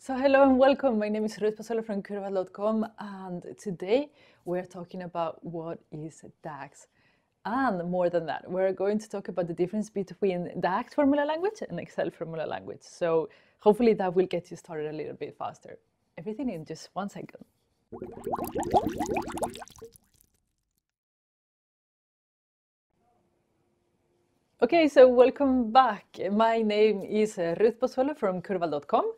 So hello and welcome. My name is Vertipaq from Curbal.com, and today we're talking about what is DAX. And more than that, we're going to talk about the difference between DAX formula language and Excel formula language. So hopefully that will get you started a little bit faster. Everything in just 1 second. Okay, so welcome back. My name is Vertipaq from Curbal.com,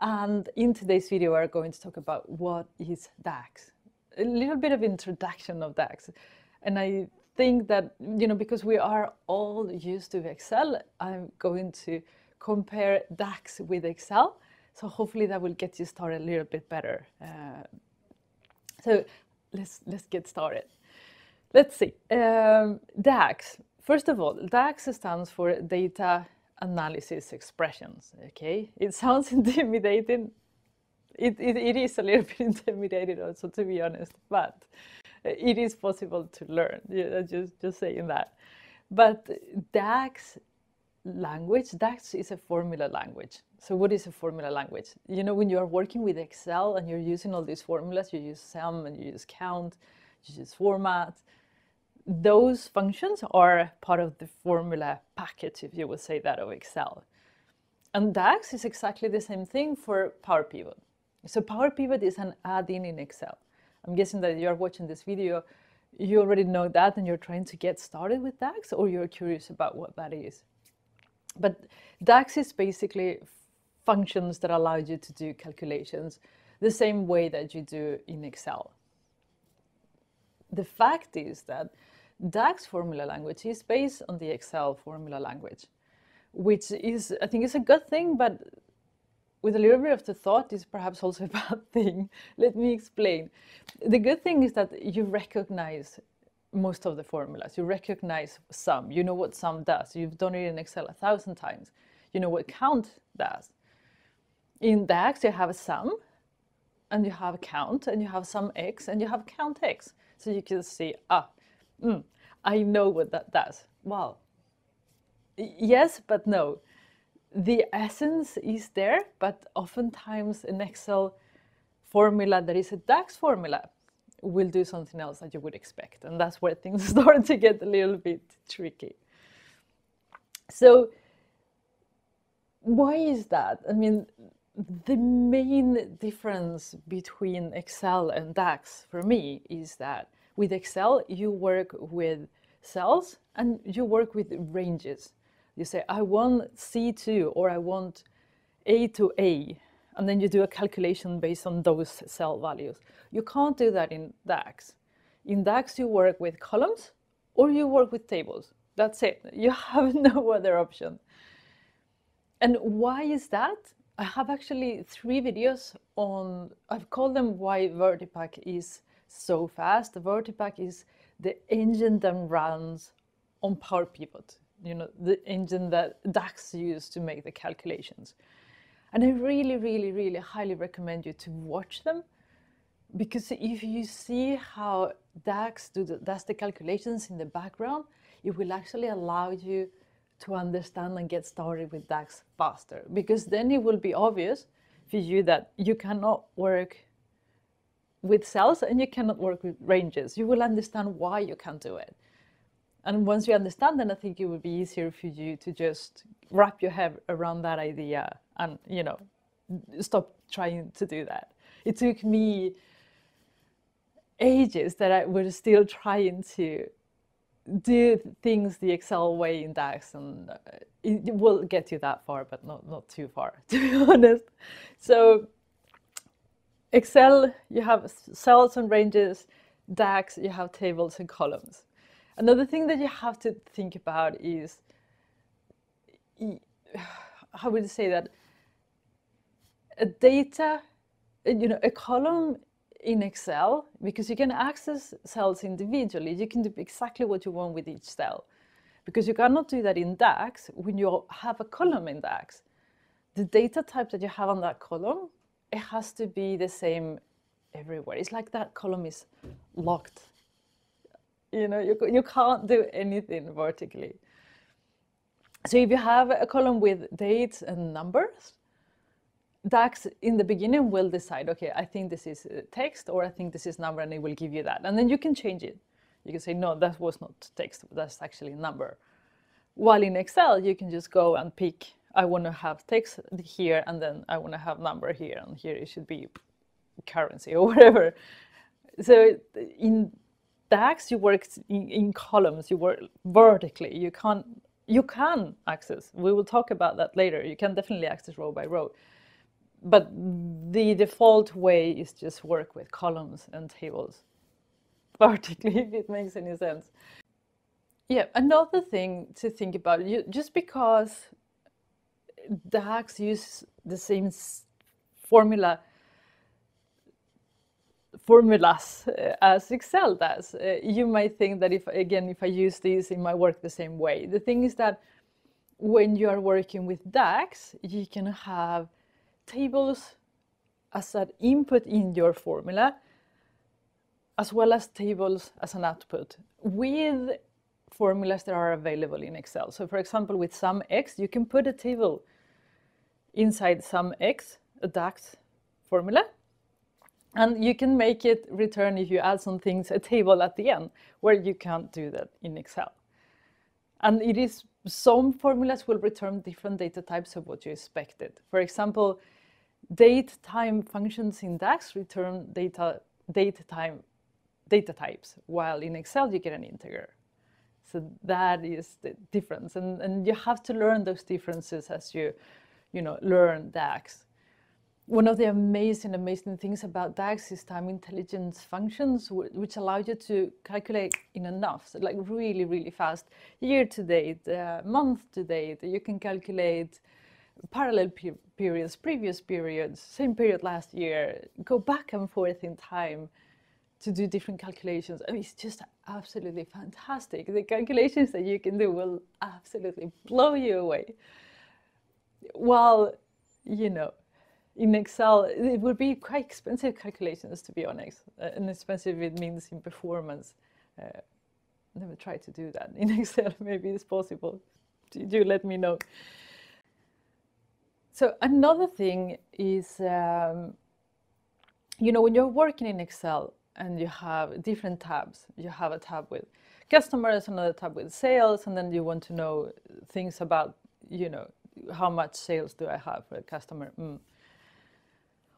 and in today's video we're going to talk about what is DAX. A little bit of introduction of DAX. And I think that, because we are all used to Excel, I'm going to compare DAX with Excel. So hopefully that will get you started a little bit better. So let's get started. Let's see. DAX. First of all, DAX stands for Data Analysis Expressions. Okay, it sounds intimidating. It is a little bit intimidating also, to be honest, but it is possible to learn. Yeah, just saying that. But DAX language, DAX is a formula language. So what is a formula language? When you are working with Excel and you're using all these formulas, you use sum and you use count, you use format. Those functions are part of the formula package, if you would say that, of Excel. And DAX is exactly the same thing for PowerPivot. So PowerPivot is an add-in in Excel. I'm guessing that you're watching this video, you already know that and you're trying to get started with DAX, or you're curious about what that is. But DAX is basically functions that allow you to do calculations the same way that you do in Excel. The fact is that DAX formula language is based on the Excel formula language, which is, I think, is a good thing, but with a little bit of the thought is perhaps also a bad thing. Let me explain. The good thing is that you recognize most of the formulas. You recognize sum. You know what sum does. You've done it in Excel 1,000 times. You know what count does. In DAX, you have a sum, and you have count, and you have sum x, and you have count x. So you can see, I know what that does. Well, yes, but no. The essence is there, but oftentimes an Excel formula that is a DAX formula will do something else that you would expect. And that's where things start to get a little bit tricky. So why is that? I mean, the main difference between Excel and DAX for me is that with Excel, you work with cells and you work with ranges. You say, I want C2 or I want A to A, and then you do a calculation based on those cell values. You can't do that in DAX. In DAX, you work with columns or you work with tables. That's it. You have no other option. And why is that? I have actually 3 videos on, I've called them why Vertipaq is so fast. Vertipaq is the engine that runs on PowerPivot, the engine that DAX used to make the calculations. And I really, really, really highly recommend you to watch them, because if you see how DAX does the calculations in the background, it will actually allow you to understand and get started with DAX faster, because then it will be obvious for you that you cannot work with cells and you cannot work with ranges. You will understand why you can't do it. And once you understand, then I think it will be easier for you to just wrap your head around that idea and, stop trying to do that. It took me ages that I was still trying to do things the Excel way in DAX, and it will get you that far, but not too far, to be honest. So Excel, you have cells and ranges. DAX, you have tables and columns. Another thing that you have to think about is, how would you say that? A column in Excel, because you can access cells individually, you can do exactly what you want with each cell. Because you cannot do that in DAX. When you have a column in DAX, the data type that you have on that column, it has to be the same everywhere. It's like that column is locked. You can't do anything vertically. So if you have a column with dates and numbers, DAX in the beginning will decide, okay, I think this is text, or I think this is number, and it will give you that. And then you can change it. You can say, no, that was not text, that's actually a number. While in Excel, you can just go and pick, I want to have text here, and then I want to have number here, and here it should be currency or whatever. So in DAX, you work in columns, you work vertically. You can access, we will talk about that later, you can definitely access row by row. But the default way is just work with columns and tables vertically, if it makes any sense. Yeah, another thing to think about, just because DAX uses the same formulas as Excel does, you might think that if I use these, it might work the same way. The thing is that when you are working with DAX, you can have tables as an input in your formula, as well as tables as an output with formulas that are available in Excel. So for example, with sum x, you can put a table inside sum x, a DAX formula, and you can make it return, if you add some things, a table at the end, where you can't do that in Excel. And it is, some formulas will return different data types of what you expected. For example, date time functions in DAX return data types, while in Excel you get an integer. So that is the difference, and you have to learn those differences as you learn DAX. One of the amazing things about DAX is time intelligence functions, which allow you to calculate in enough, so like really fast, year to date, month to date. You can calculate parallel periods, previous periods, same period last year, go back and forth in time to do different calculations. I mean, it's just absolutely fantastic. The calculations that you can do will absolutely blow you away. While, in Excel, it would be quite expensive calculations, to be honest. And expensive, it means in performance. Never try to do that in Excel. Maybe it's possible. Do let me know. So another thing is, when you're working in Excel and you have different tabs, you have a tab with customers, another tab with sales, and then you want to know things about, how much sales do I have for a customer?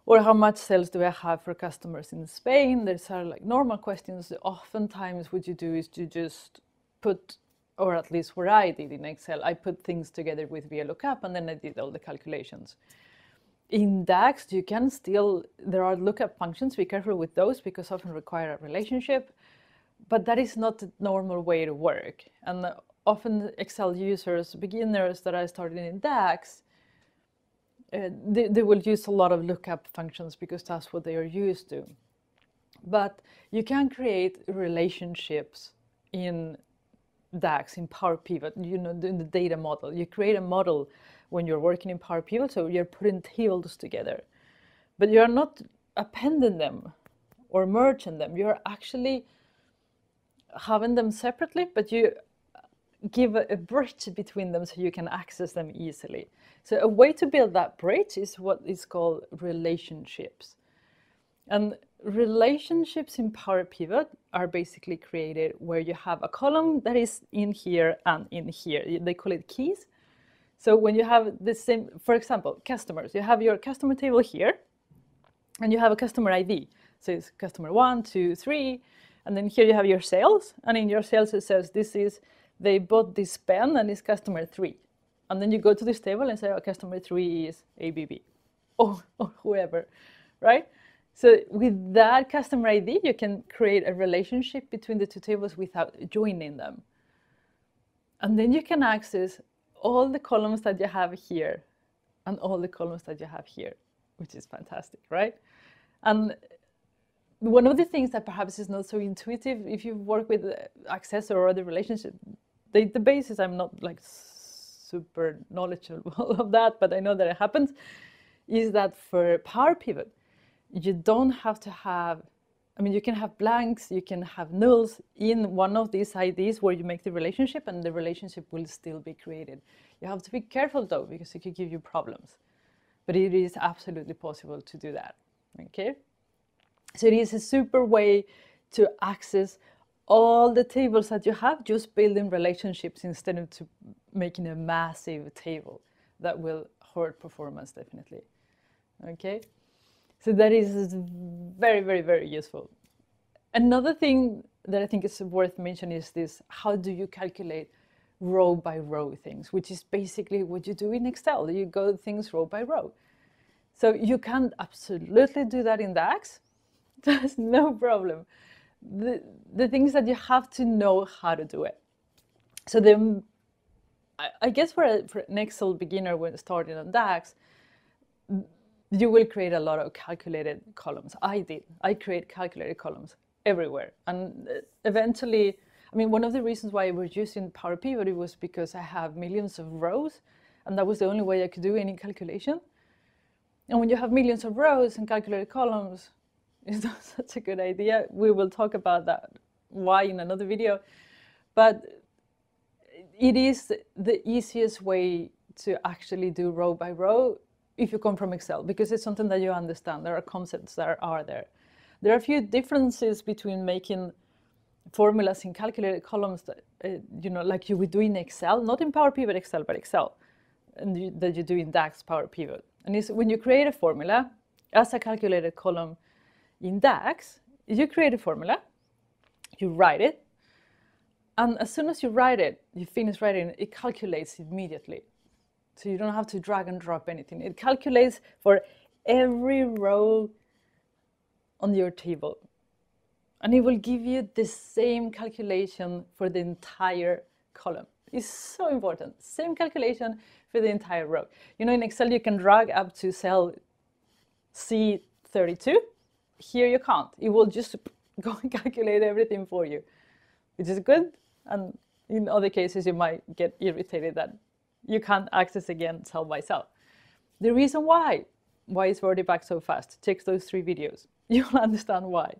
Or how much sales do I have for customers in Spain? There's like normal questions. Oftentimes what you do is you just put, or at least what I did in Excel, I put things together with VLOOKUP, and then I did all the calculations. In DAX, you can still, there are lookup functions, be careful with those because often require a relationship, but that is not the normal way to work. And often Excel users, beginners that I started in DAX, they will use a lot of lookup functions because that's what they are used to. But you can create relationships in DAX, in Power Pivot, in the data model. You create a model when you're working in Power Pivot, so you're putting tables together. But you're not appending them or merging them. You're actually having them separately, but you give a bridge between them so you can access them easily. So a way to build that bridge is what is called relationships. And relationships in Power Pivot are basically created where you have a column that is in here and in here. They call it keys. So when you have the same, for example, customers, you have your customer table here, and you have a customer ID. So it's customer 1, 2, 3, and then here you have your sales, and in your sales it says they bought this pen and it's customer 3. And then you go to this table and say, oh, customer 3 is ABB, or whoever, right? So with that customer ID, you can create a relationship between the two tables without joining them. And then you can access all the columns that you have here and all the columns that you have here, which is fantastic, right? And one of the things that perhaps is not so intuitive, if you work with Access or other relationship databases, I'm not like super knowledgeable of that, but I know that it happens, is that for Power Pivot, you don't have to have, you can have blanks, you can have nulls in one of these IDs where you make the relationship, and the relationship will still be created. You have to be careful though, because it could give you problems. but it is absolutely possible to do that. Okay, so it is a super way to access all the tables that you have, just building relationships instead of making a massive table that will hurt performance definitely. Okay, so that is very, very, very useful. Another thing that I think is worth mentioning is this: how do you calculate row by row things, which is basically what you do in Excel. You go things row by row. So you can absolutely do that in DAX. There's no problem. The things that you have to know how to do it. So I guess for an Excel beginner when starting on DAX, you will create a lot of calculated columns. I create calculated columns everywhere. And eventually, I mean, one of the reasons why we're using POWERBI was because I have millions of rows, and that was the only way I could do any calculation. And when you have millions of rows and calculated columns, it's not such a good idea. We will talk about that, why, in another video. But it is the easiest way to actually do row by row if you come from Excel, because it's something that you understand. There are concepts that are there. There are a few differences between making formulas in calculated columns that, like you would do in Excel, not in PowerPivot Excel, but Excel, and that you do in DAX Power Pivot. And it's when you create a formula as a calculated column in DAX, you create a formula, you write it, and as soon as you write it, you finish writing it, it calculates immediately. So you don't have to drag and drop anything. It calculates for every row on your table. And it will give you the same calculation for the entire column. It's so important. Same calculation for the entire row. In Excel, you can drag up to cell C32. Here you can't. It will just go and calculate everything for you, which is good. And in other cases, you might get irritated that you can't access again cell by cell. The reason why is Vertipaq so fast? Check those 3 videos. You'll understand why.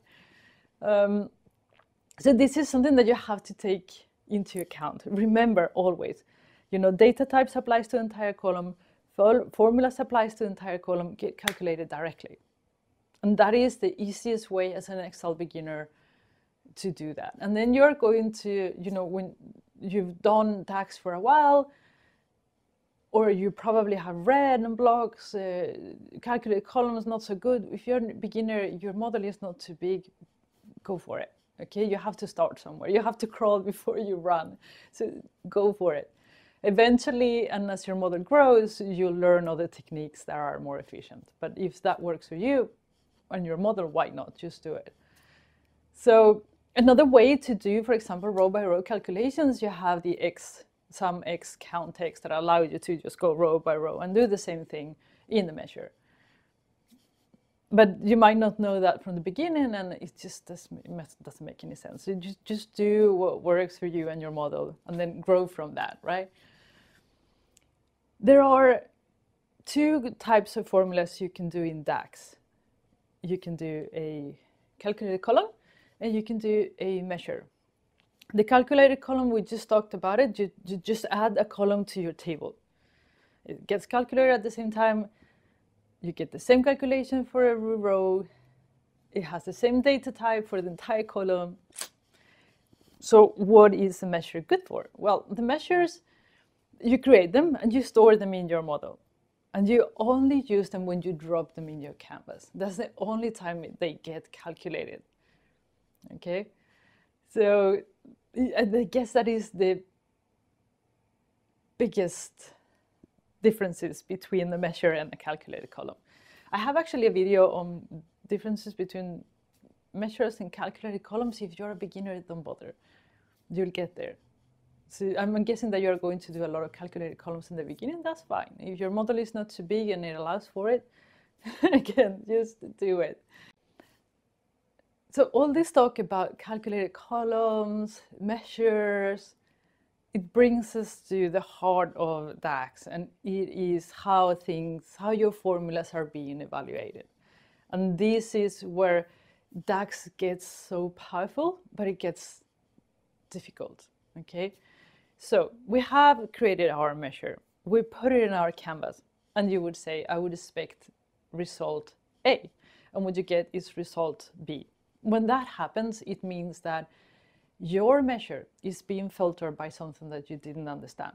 So this is something that you have to take into account. Remember always, data types applies to the entire column, formulas applies to the entire column, get calculated directly. And that is the easiest way as an Excel beginner to do that. And then you're going to, when you've done DAX for a while, or you probably have read in blogs, calculated columns not so good. If you're a beginner, your model is not too big, go for it. Okay, you have to start somewhere. You have to crawl before you run. So go for it. Eventually, and as your model grows, you'll learn other techniques that are more efficient. But if that works for you and your model, why not? Just do it. So another way to do, for example, row by row calculations, you have the some X count text that allow you to just go row by row and do the same thing in the measure. But you might not know that from the beginning, and it just doesn't make any sense. So just do what works for you and your model, and then grow from that, right? There are 2 types of formulas you can do in DAX. You can do a calculated column, and you can do a measure. The calculated column, we just talked about it. You just add a column to your table. It gets calculated at the same time. You get the same calculation for every row. It has the same data type for the entire column. So what is the measure good for? Well, the measures, you create them and you store them in your model. And you only use them when you drop them in your canvas. That's the only time they get calculated. Okay? So I guess that is the biggest differences between the measure and the calculated column. I have actually a video on differences between measures and calculated columns. If you're a beginner, don't bother. You'll get there. So I'm guessing that you're going to do a lot of calculated columns in the beginning. That's fine. If your model is not too big and it allows for it, again, just do it. So all this talk about calculated columns, measures, it brings us to the heart of DAX, and it is how your formulas are being evaluated. And this is where DAX gets so powerful, but it gets difficult, okay? So we have created our measure. We put it in our canvas. and you would say, I would expect result A, and what you get is result B. When that happens, it means that your measure is being filtered by something that you didn't understand.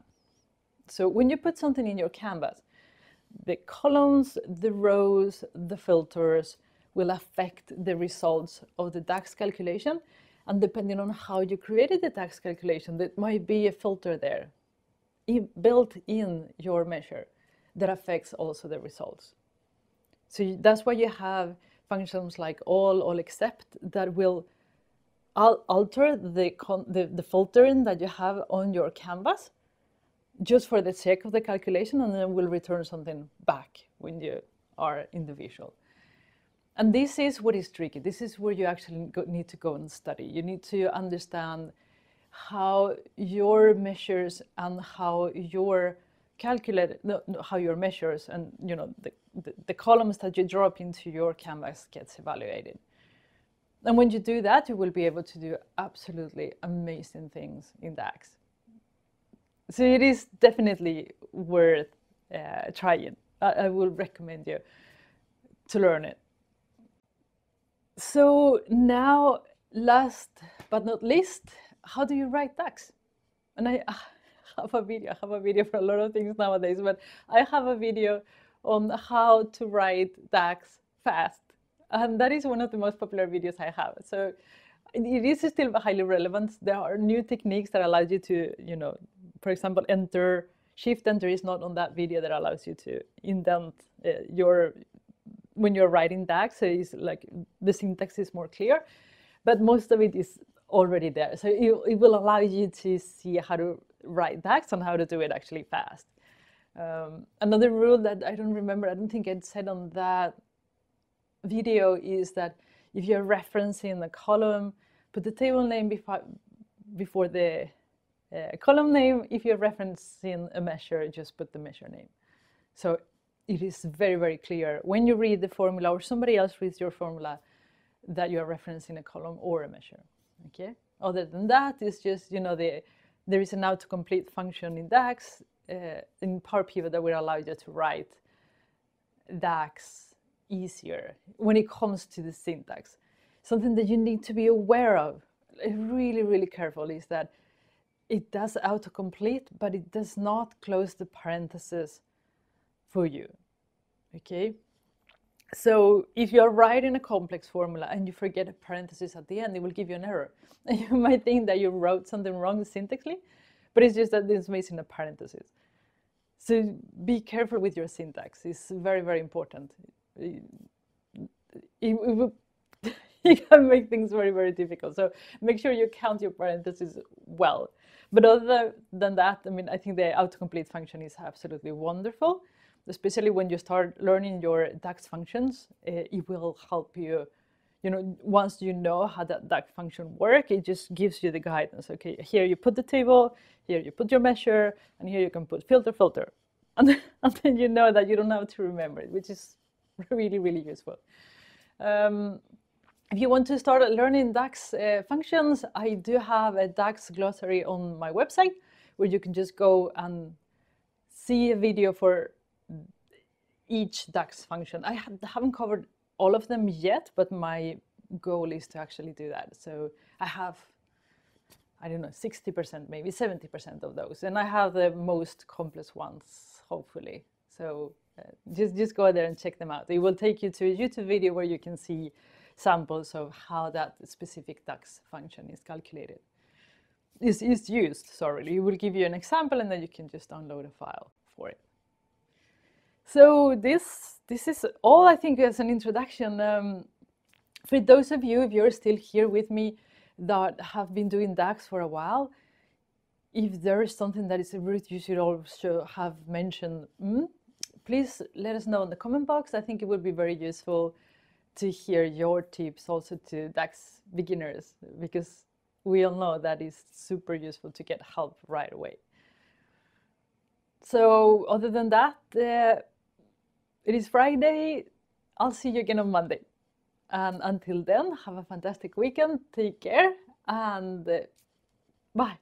So when you put something in your canvas, the columns, the rows, the filters will affect the results of the DAX calculation. And depending on how you created the DAX calculation, there might be a filter there built in your measure that affects also the results. So that's why you have functions like all except that will alter the filtering that you have on your canvas just for the sake of the calculation, and then will return something back when you are in the visual. And this is what is tricky. This is where you actually need to go and study. You need to understand how your measures and how your how your measures and the columns that you drop into your canvas gets evaluated. And when you do that, you will be able to do absolutely amazing things in DAX. So it is definitely worth trying. I will recommend you to learn it. So now, last but not least, how do you write DAX? And I have a video for a lot of things nowadays, but I have a video on how to write DAX fast. And that is one of the most popular videos I have. So it is still highly relevant. There are new techniques that allow you to, for example, Shift Enter is not on that video, that allows you to indent when you're writing DAX. So it's like the syntax is more clear, but most of it is already there. So it will allow you to see how to write DAX and how to do it actually fast. Another rule that I don't remember, I don't think I'd said on that video, is that if you're referencing a column, put the table name before the column name. If you're referencing a measure, just put the measure name. So it is very, very clear when you read the formula or somebody else reads your formula that you're referencing a column or a measure. Okay. Other than that, it's just, there is an autocomplete function in DAX, in PowerPivot, that will allow you to write DAX easier when it comes to the syntax. Something that you need to be aware of, really, really careful, is that it does autocomplete, but it does not close the parentheses for you. Okay? So if you're writing a complex formula and you forget a parenthesis at the end, it will give you an error. And you might think that you wrote something wrong syntactically, but it's just that it's missing a parenthesis. So be careful with your syntax. It's very, very important. It can make things very, very difficult. So make sure you count your parentheses well. But other than that, I think the autocomplete function is absolutely wonderful, especially when you start learning your DAX functions. It will help you, once you know how that DAX function works, it just gives you the guidance. Okay, here you put the table, here you put your measure, and here you can put filter. And then you know that you don't have to remember it, which is really, really useful. If you want to start learning DAX functions, I do have a DAX glossary on my website where you can just go and see a video for each DAX function. I haven't covered all of them yet, but my goal is to actually do that. So I have, 60%, maybe 70% of those. And I have the most complex ones, hopefully. So just go there and check them out. It will take you to a YouTube video where you can see samples of how that specific DAX function is calculated. Is used, sorry. It will give you an example and then you can just download a file for it. So this is all, I think, as an introduction. For those of you, if you're still here with me, that have been doing DAX for a while, if there is something that is Ruth, you should also have mentioned, please let us know in the comment box. I think it would be very useful to hear your tips also to DAX beginners, because we all know that is super useful to get help right away. So other than that, it is Friday. I'll see you again on Monday. And until then, have a fantastic weekend. Take care and bye.